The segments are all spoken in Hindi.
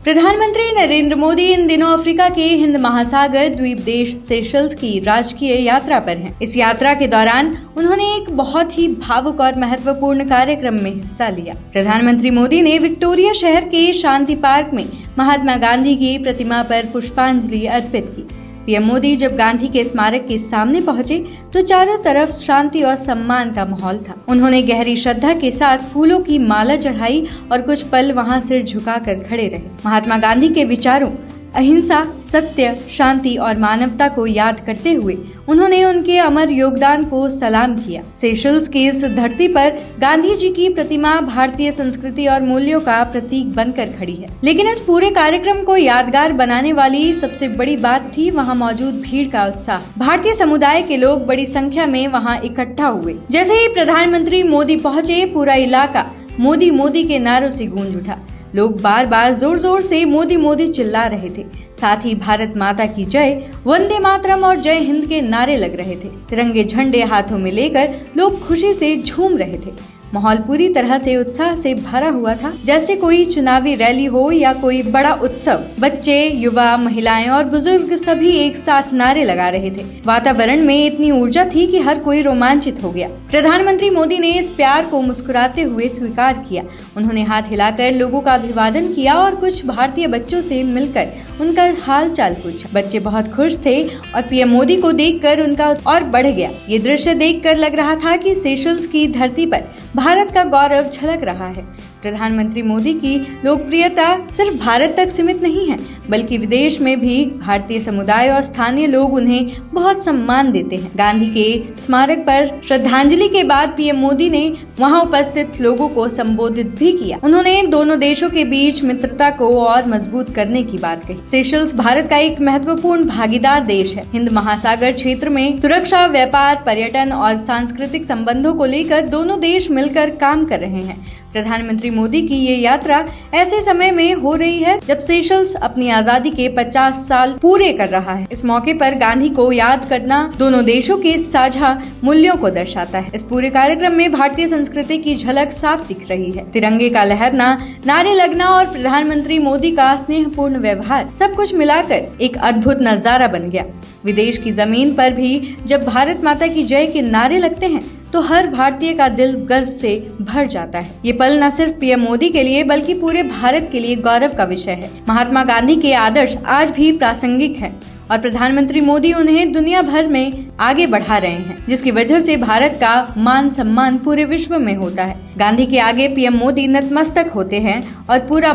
प्रधानमंत्री नरेंद्र मोदी इन दिनों अफ्रीका के हिंद महासागर द्वीप देश सेशल्स की राजकीय यात्रा पर हैं। इस यात्रा के दौरान उन्होंने एक बहुत ही भावुक और महत्वपूर्ण कार्यक्रम में हिस्सा लिया। प्रधानमंत्री मोदी ने विक्टोरिया शहर के शांति पार्क में महात्मा गांधी की प्रतिमा पर पुष्पांजलि अर्पित की। पीएम मोदी जब गांधी के स्मारक के सामने पहुंचे तो चारों तरफ शांति और सम्मान का माहौल था। उन्होंने गहरी श्रद्धा के साथ फूलों की माला चढ़ाई और कुछ पल वहां सिर झुकाकर खड़े रहे। महात्मा गांधी के विचारों अहिंसा, सत्य, शांति और मानवता को याद करते हुए उन्होंने उनके अमर योगदान को सलाम किया। सेशल्स की इस धरती पर गांधी जी की प्रतिमा भारतीय संस्कृति और मूल्यों का प्रतीक बनकर खड़ी है। लेकिन इस पूरे कार्यक्रम को यादगार बनाने वाली सबसे बड़ी बात थी वहां मौजूद भीड़ का उत्साह। भारतीय समुदाय के लोग बड़ी संख्या में वहां इकट्ठा हुए। जैसे ही प्रधानमंत्री मोदी पहुंचे, पूरा इलाका मोदी मोदी के नारों से गूंज उठा। लोग बार बार जोर जोर से मोदी मोदी चिल्ला रहे थे। साथ ही भारत माता की जय, वंदे मातरम और जय हिंद के नारे लग रहे थे। तिरंगे झंडे हाथों में लेकर लोग खुशी से झूम रहे थे। माहौल पूरी तरह से उत्साह से भरा हुआ था, जैसे कोई चुनावी रैली हो या कोई बड़ा उत्सव। बच्चे, युवा, महिलाएं और बुजुर्ग सभी एक साथ नारे लगा रहे थे। वातावरण में इतनी ऊर्जा थी कि हर कोई रोमांचित हो गया। प्रधानमंत्री मोदी ने इस प्यार को मुस्कुराते हुए स्वीकार किया। उन्होंने हाथ हिलाकर लोगों का अभिवादन किया और कुछ भारतीय बच्चों से मिलकर उनका हाल चाल पूछा। बच्चे बहुत खुश थे और पीएम मोदी को देखकर उनका और बढ़ गया। ये दृश्य देखकर लग रहा था कि सेशल्स की धरती पर भारत का गौरव झलक रहा है। प्रधानमंत्री मोदी की लोकप्रियता सिर्फ भारत तक सीमित नहीं है, बल्कि विदेश में भी भारतीय समुदाय और स्थानीय लोग उन्हें बहुत सम्मान देते हैं। गांधी के स्मारक पर श्रद्धांजलि के बाद पीएम मोदी ने वहां उपस्थित लोगों को संबोधित भी किया। उन्होंने दोनों देशों के बीच मित्रता को और मजबूत करने की बात कही। सेशल्स भारत का एक महत्वपूर्ण भागीदार देश है। हिंद महासागर क्षेत्र में सुरक्षा, व्यापार, पर्यटन और सांस्कृतिक संबंधों को लेकर दोनों देश मिलकर काम कर रहे हैं। प्रधानमंत्री मोदी की ये यात्रा ऐसे समय में हो रही है जब सेशल्स अपनी आजादी के 50 साल पूरे कर रहा है। इस मौके पर गांधी को याद करना दोनों देशों के साझा मूल्यों को दर्शाता है। इस पूरे कार्यक्रम में भारतीय संस्कृति की झलक साफ दिख रही है। तिरंगे का लहरना, नारे लगना और प्रधानमंत्री मोदी का स्नेहपूर्ण व्यवहार, सब कुछ मिलाकर एक अद्भुत नजारा बन गया। विदेश की जमीन पर भी जब भारत माता की जय के नारे लगते हैं तो हर भारतीय का दिल गर्व से भर जाता है। ये पल न सिर्फ पीएम मोदी के लिए बल्कि पूरे भारत के लिए गौरव का विषय है। महात्मा गांधी के आदर्श आज भी प्रासंगिक है और प्रधानमंत्री मोदी उन्हें दुनिया भर में आगे बढ़ा रहे हैं, जिसकी वजह से भारत का मान सम्मान पूरे विश्व में होता है। गांधी के आगे पीएम मोदी नतमस्तक होते हैं और पूरा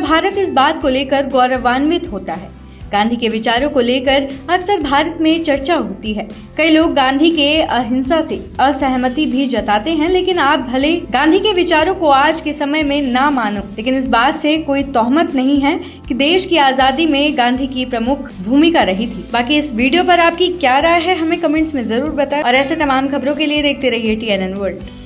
भारत इस बात को लेकर गौरवान्वित होता है। गांधी के विचारों को लेकर अक्सर भारत में चर्चा होती है। कई लोग गांधी के अहिंसा से असहमति भी जताते हैं, लेकिन आप भले गांधी के विचारों को आज के समय में ना मानो, लेकिन इस बात से कोई तोहमत नहीं है कि देश की आजादी में गांधी की प्रमुख भूमिका रही थी। बाकी इस वीडियो पर आपकी क्या राय है, हमें कमेंट्स में जरूर बताएं और ऐसे तमाम खबरों के लिए देखते रहिए TNN वर्ल्ड।